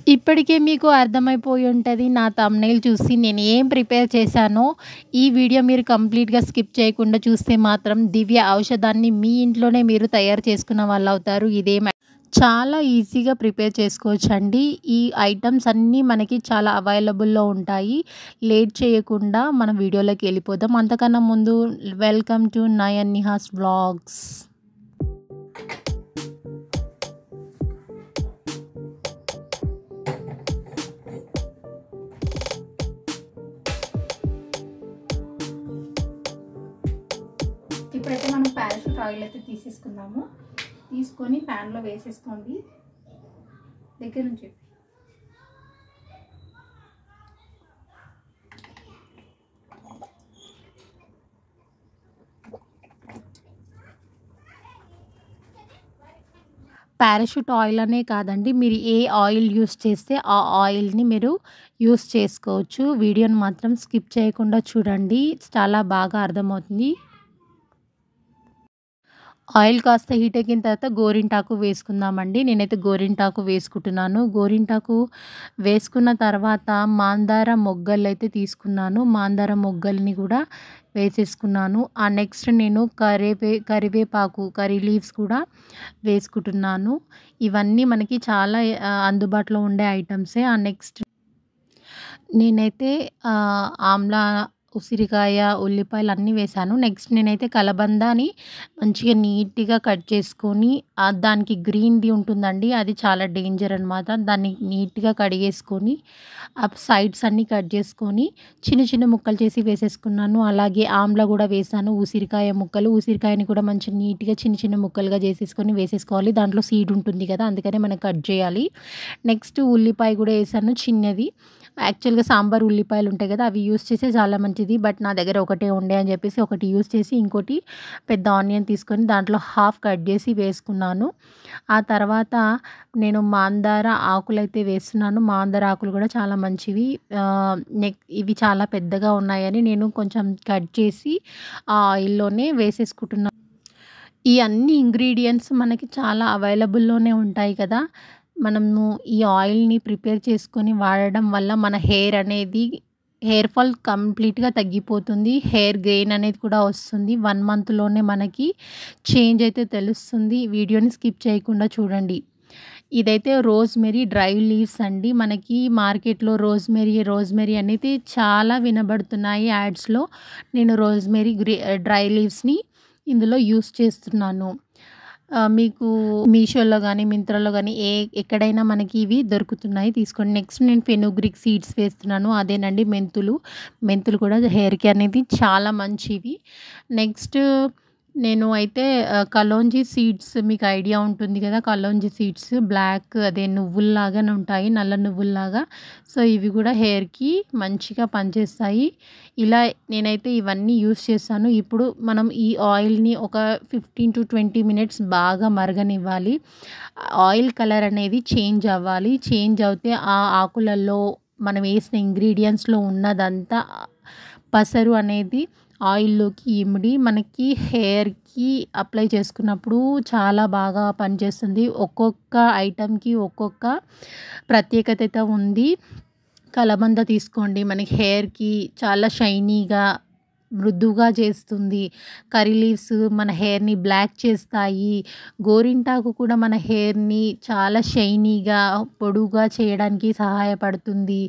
ఇప్పటికే మీకు అర్థమైపోయి ఉంటది నా థంబ్‌నెయిల్ చూసి నేను ఏం ప్రిపేర్ చేశానో. ఈ వీడియో మీరు కంప్లీట్‌గా స్కిప్ చేయకుండా చూస్తే మాత్రం దివ్య ఔషధాన్ని మీ ఇంట్లోనే మీరు తయారు చేసుకున్న వాళ్ళవుతారు. చాలా ఈజీగా ప్రిపేర్ చేసుకోవచ్చండి. ఈ ఐటెమ్స్ అన్నీ మనకి చాలా అవైలబుల్‌లో ఉంటాయి. లేట్ చేయకుండా మనం వీడియోలోకి వెళ్ళిపోదాం. అంతకన్నా ముందు welcome to Nayan Nihas vlogs. ఇప్పుడైతే మనం పారాషూట్ ఆయిల్ అయితే తీసేసుకుందాము. తీసుకొని ప్యాన్లో వేసేసుకోండి. దగ్గర నుంచి పారాషూట్ ఆయిల్ అనే కాదండి, మీరు ఏ ఆయిల్ యూస్ చేస్తే ఆ ఆయిల్ని మీరు యూస్ చేసుకోవచ్చు. వీడియోని మాత్రం స్కిప్ చేయకుండా చూడండి, చాలా బాగా అర్థమవుతుంది. ఆయిల్ కాస్త హీట్ ఎక్కిన తర్వాత గోరింటాకు వేసుకుందామండి. నేనైతే గోరింటాకు వేసుకుంటున్నాను. గోరింటాకు వేసుకున్న తర్వాత మాందార మొగ్గలైతే తీసుకున్నాను. మాందార మొగ్గల్ని కూడా వేసేసుకున్నాను. నెక్స్ట్ నేను కరివేపాకు కర్రీ లీవ్స్ కూడా వేసుకుంటున్నాను. ఇవన్నీ మనకి చాలా అందుబాటులో ఉండే ఐటమ్సే. నెక్స్ట్ నేనైతే ఆమ్లా, ఉసిరికాయ, ఉల్లిపాయలు అన్నీ వేశాను. నెక్స్ట్ నేనైతే కలబందాని మంచిగా నీట్‌గా కట్ చేసుకొని, దానికి గ్రీన్‌ది ఉంటుందండి, అది చాలా డేంజర్ అనమాట. దాన్ని నీట్‌గా కడిగేసుకొని సైడ్స్ అన్నీ కట్ చేసుకొని చిన్న చిన్న ముక్కలు చేసి వేసేసుకున్నాను. అలాగే ఆమ్లా కూడా వేశాను. ఉసిరికాయ ముక్కలు, ఉసిరికాయని కూడా మంచిగా నీట్‌గా చిన్న చిన్న ముక్కలుగా వేసేసుకోవాలి. దాంట్లో సీడ్ ఉంటుంది కదా, అందుకనే మనం కట్ చేయాలి. నెక్స్ట్ ఉల్లిపాయ కూడా వేసాను చిన్నది. యాక్చువల్‌గా సాంబార్ ఉల్లిపాయలు ఉంటాయి కదా, అవి యూస్ చేస్తే చాలా మంచిది. బట్ నా దగ్గర ఒకటే ఉండే అని చెప్పేసి ఒకటి యూస్ చేసి ఇంకోటి పెద్ద ఆనియన్ తీసుకొని దాంట్లో హాఫ్ కట్ చేసి వేసుకున్నాను. ఆ తర్వాత నేను మాందార ఆకులైతే వేస్తున్నాను. మాందార ఆకులు కూడా చాలా మంచివి. ఇవి చాలా పెద్దగా ఉన్నాయని నేను కొంచెం కట్ చేసి ఆ ఆయిల్లోనే వేసేసుకుంటున్నాను. ఈ అన్ని ఇంగ్రీడియంట్స్ మనకి చాలా అవైలబుల్లోనే ఉంటాయి కదా. మనము ఈ ఆయిల్ని ప్రిపేర్ చేసుకొని వాడడం వల్ల మన హెయిర్ ఫాల్ కంప్లీట్‌గా తగ్గిపోతుంది. హెయిర్ గెయిన్ అనేది కూడా వస్తుంది. 1 మంత్‌లోనే మనకి చేంజ్ అయితే తెలుస్తుంది. వీడియోని స్కిప్ చేయకుండా చూడండి. ఇదైతే రోజ్‌మెరీ డ్రై లీవ్స్ అండి. మనకి మార్కెట్‌లో రోజ్‌మెరీ అనేది చాలా వినబడుతున్నాయి యాడ్స్‌లో. నేను రోజ్‌మెరీ డ్రై లీవ్స్‌ని ఇందులో యూస్ చేస్తున్నాను. మీకు మీషోలో గానీ, మింత్రాలో గానీ ఎక్కడైనా మనకి ఇవి దొరుకుతున్నాయి, తీసుకోండి. నెక్స్ట్ నేను ఫెనుగ్రీక్ సీడ్స్ వేస్తున్నాను. అదేనండి మెంతులు కూడా హెయిర్‌కి అనేది చాలా మంచివి. నెక్స్ట్ నేను అయితే కలోంజీ సీడ్స్, మీకు ఐడియా ఉంటుంది కదా, కలోంజీ సీడ్స్ బ్లాక్, అదే నువ్వుల్లాగానే ఉంటాయి, నల్ల నువ్వుల్లాగా. సో ఇవి కూడా హెయిర్‌కి మంచిగా పనిచేస్తాయి. ఇలా నేనైతే ఇవన్నీ యూస్ చేశాను. ఇప్పుడు మనం ఈ ఆయిల్ని ఒక 15-20 మినిట్స్ బాగా మరగనివ్వాలి. ఆయిల్ కలర్ అనేది చేంజ్ అవ్వాలి. చేంజ్ అవుతే ఆ ఆకులలో మనం వేసిన ఇంగ్రీడియంట్స్‌లో ఉన్నదంతా పసరు అనేది ఆయిల్లోకి ఇమిడి మనకి హెయిర్‌కి అప్లై చేసుకున్నప్పుడు చాలా బాగా పనిచేస్తుంది. ఒక్కొక్క ఐటెంకి ఒక్కొక్క ప్రత్యేకత అయితే ఉంది. కలబంద తీసుకోండి, మనకి హెయిర్‌కి చాలా షైనీగా, మృదువుగా చేస్తుంది. కర్రీ లీవ్స్ మన హెయిర్‌ని బ్లాక్ చేస్తాయి. గోరింటాకు కూడా మన హెయిర్‌ని చాలా షైనీగా, పొడువుగా చేయడానికి సహాయపడుతుంది.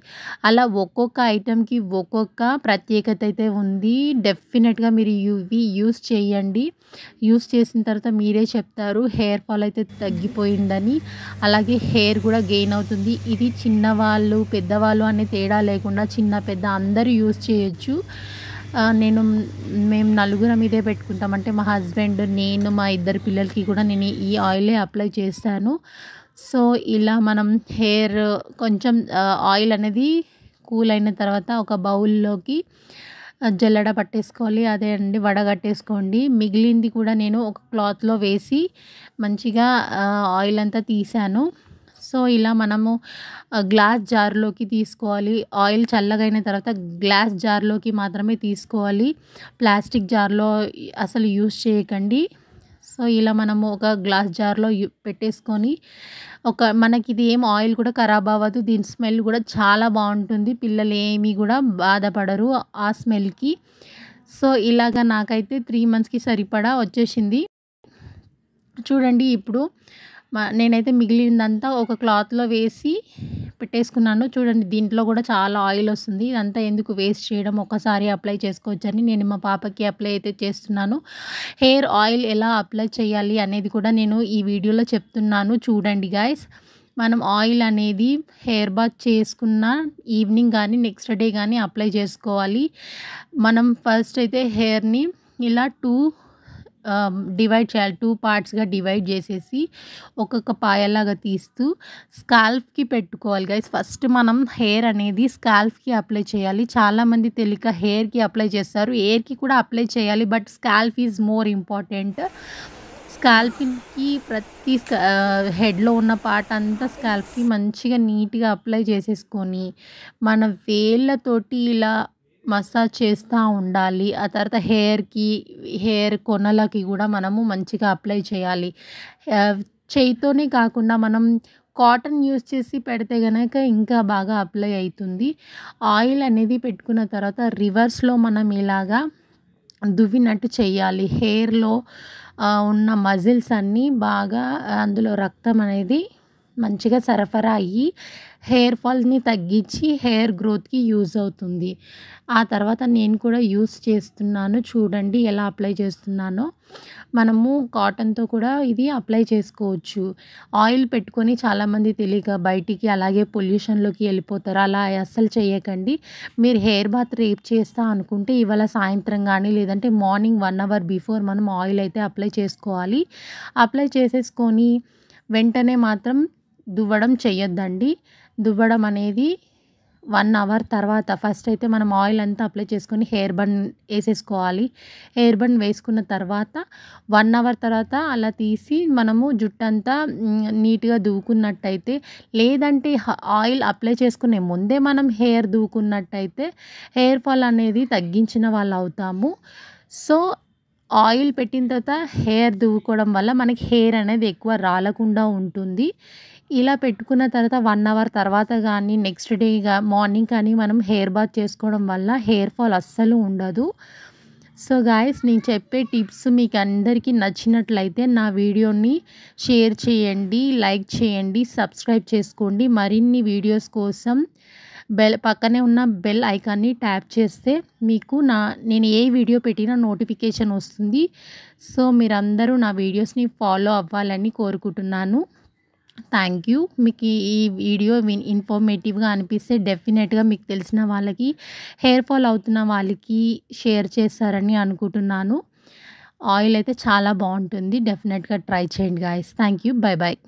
అలా ఒక్కొక్క ఐటెంకి ఒక్కొక్క ప్రత్యేకత అయితే ఉంది. డెఫినెట్‌గా మీరు ఇవి యూస్ చేయండి. యూస్ చేసిన తర్వాత మీరే చెప్తారు హెయిర్ ఫాల్ అయితే తగ్గిపోయిందని. అలాగే హెయిర్ కూడా గెయిన్ అవుతుంది. ఇది చిన్నవాళ్ళు, పెద్దవాళ్ళు అనే తేడా లేకుండా చిన్న, పెద్ద అందరూ యూస్ చేయొచ్చు. మేము నలుగురం ఇదే పెట్టుకుంటాం. అంటే మా హస్బెండ్, నేను, మా ఇద్దరు పిల్లలకి కూడా నేను ఈ ఆయిలే అప్లై చేశాను. సో ఇలా మనం హెయిర్ కొంచెం ఆయిల్ అనేది కూల్ అయిన తర్వాత ఒక బౌల్లోకి జల్లెడ పట్టేసుకోవాలి. అదే అండి, వడగట్టేసుకోండి. మిగిలింది కూడా నేను ఒక క్లాత్లో వేసి మంచిగా ఆయిల్ అంతా తీసాను. సో ఇలా మనము గ్లాస్ జార్లోకి తీసుకోవాలి. ఆయిల్ చల్లగైన తర్వాత గ్లాస్ జార్లోకి మాత్రమే తీసుకోవాలి. ప్లాస్టిక్ జార్లో అసలు యూస్ చేయకండి. సో ఇలా మనము ఒక గ్లాస్ జార్లో పెట్టేసుకొని మనకి ఇది ఏం ఆయిల్ కూడా ఖరాబ్ అవ్వదు, దీని స్మెల్ కూడా చాలా బాగుంటుంది, పిల్లలు ఏమీ కూడా బాధపడరు ఆ స్మెల్కి. సో ఇలాగా నాకైతే 3 మంత్స్కి సరిపడా వచ్చేసింది. చూడండి ఇప్పుడు నేనైతే మిగిలిందంతా ఒక క్లాత్లో వేసి పెట్టేసుకున్నాను. చూడండి దీంట్లో కూడా చాలా ఆయిల్ వస్తుంది, ఇదంతా ఎందుకు వేస్ట్ చేయడం, ఒకసారి అప్లై చేసుకోవచ్చని నేను మా పాపకి అప్లై అయితే చేస్తున్నాను. హెయిర్ ఆయిల్ ఎలా అప్లై చేయాలి అనేది కూడా నేను ఈ వీడియోలో చెప్తున్నాను, చూడండి గైస్. మనం ఆయిల్ అనేది హెయిర్ బాత్ చేసుకున్న ఈవినింగ్ కానీ నెక్స్ట్ డే కానీ అప్లై చేసుకోవాలి. మనం ఫస్ట్ అయితే హెయిర్ని ఇలా డివైడ్ చేయాలి, 2 పార్ట్స్గా డివైడ్ చేసేసి ఒక్కొక్క పాయలాగా తీస్తూ స్కాల్ఫ్కి పెట్టుకోవాలి గైస్. ఫస్ట్ మనం హెయిర్ అనేది స్కాల్ఫ్కి అప్లై చేయాలి. చాలామంది తెలియక హెయిర్కి అప్లై చేస్తారు, హెయిర్కి కూడా అప్లై చేయాలి, but scalp is more important. స్కాల్ఫ్కి ప్రతి హెడ్లో ఉన్న పార్ట్ అంతా స్కాల్ఫ్కి మంచిగా నీట్గా అప్లై చేసేసుకొని మన వేళ్ళతోటి ఇలా మసాజ్ చేస్తూ ఉండాలి. ఆ తర్వాత హెయిర్ కొనలకి కూడా మనము మంచిగా అప్లై చేయాలి. చేయితోనే కాకుండా మనం కాటన్ యూస్ చేసి పెడితే కనుక ఇంకా బాగా అప్లై అవుతుంది. ఆయిల్ అనేది పెట్టుకున్న తర్వాత రివర్స్లో మనం ఇలాగా దువ్వినట్టు చేయాలి. హెయిర్లో ఉన్న మజిల్స్ అన్నీ బాగా అందులో రక్తం అనేది మంచిగా సరఫరా అయ్యి హెయిర్ ఫాల్ని తగ్గించి హెయిర్ గ్రోత్కి యూజ్ అవుతుంది. ఆ తర్వాత నేను కూడా యూస్ చేస్తున్నాను, చూడండి ఎలా అప్లై చేస్తున్నానో. మనము కాటన్తో కూడా ఇది అప్లై చేసుకోవచ్చు. ఆయిల్ పెట్టుకొని చాలామంది తెలియక బయటికి అలాగే పొల్యూషన్లోకి వెళ్ళిపోతారు, అలా అస్సలు చేయకండి. మీరు హెయిర్ బాత్ రేపు చేస్తా అనుకుంటే ఇవాళ సాయంత్రం కానీ లేదంటే మార్నింగ్ 1 అవర్ బిఫోర్ మనం ఆయిల్ అయితే అప్లై చేసుకోవాలి. అప్లై చేసేసుకొని వెంటనే మాత్రం దువ్వడం చేయొద్దండి. దువ్వడం అనేది 1 అవర్ తర్వాత ఫస్ట్ అయితే మనం ఆయిల్ అంతా అప్లై చేసుకొని హెయిర్ బన్ వేసేసుకోవాలి. హెయిర్ బన్ వేసుకున్న తర్వాత 1 అవర్ తర్వాత అలా తీసి మనము జుట్టంతా నీట్గా దువ్వుకున్నట్టయితే, లేదంటే ఆయిల్ అప్లై చేసుకునే ముందే మనం హెయిర్ దువ్వుకున్నట్టయితే హెయిర్ ఫాల్ అనేది తగ్గించిన వాళ్ళు అవుతాము. సో ఆయిల్ పెట్టిన తర్వాత హెయిర్ దువ్వుకోవడం వల్ల మనకి హెయిర్ అనేది ఎక్కువ రాలకుండా ఉంటుంది. ఇలా పెట్టుకున్న తర్వాత 1 అవర్ తర్వాత కానీ నెక్స్ట్ డే మార్నింగ్ కానీ మనం హెయిర్ బాత్ చేసుకోవడం వల్ల హెయిర్ ఫాల్ అస్సలు ఉండదు. సో గాయస్, నేను చెప్పే టిప్స్ మీకు అందరికీ నచ్చినట్లయితే నా వీడియోని షేర్ చేయండి, లైక్ చేయండి, సబ్స్క్రైబ్ చేసుకోండి. మరిన్ని వీడియోస్ కోసం పక్కనే ఉన్న బెల్ ఐకాన్ని ట్యాప్ చేస్తే మీకు నేను ఏ వీడియో పెట్టినా నోటిఫికేషన్ వస్తుంది. సో మీరందరూ నా వీడియోస్ని ఫాలో అవ్వాలని కోరుకుంటున్నాను. Thank you. మీకు ఈ వీడియో ఇన్ఫర్మేటివ్గా అనిపిస్తే డెఫినెట్గా మీకు తెలిసిన వాళ్ళకి, హెయిర్ ఫాల్ అవుతున్న వాళ్ళకి షేర్ చేస్తారని అనుకుంటున్నాను. ఆయిల్ అయితే చాలా బాగుంటుంది, డెఫినెట్గా ట్రై చేయండి guys. Thank you. Bye bye.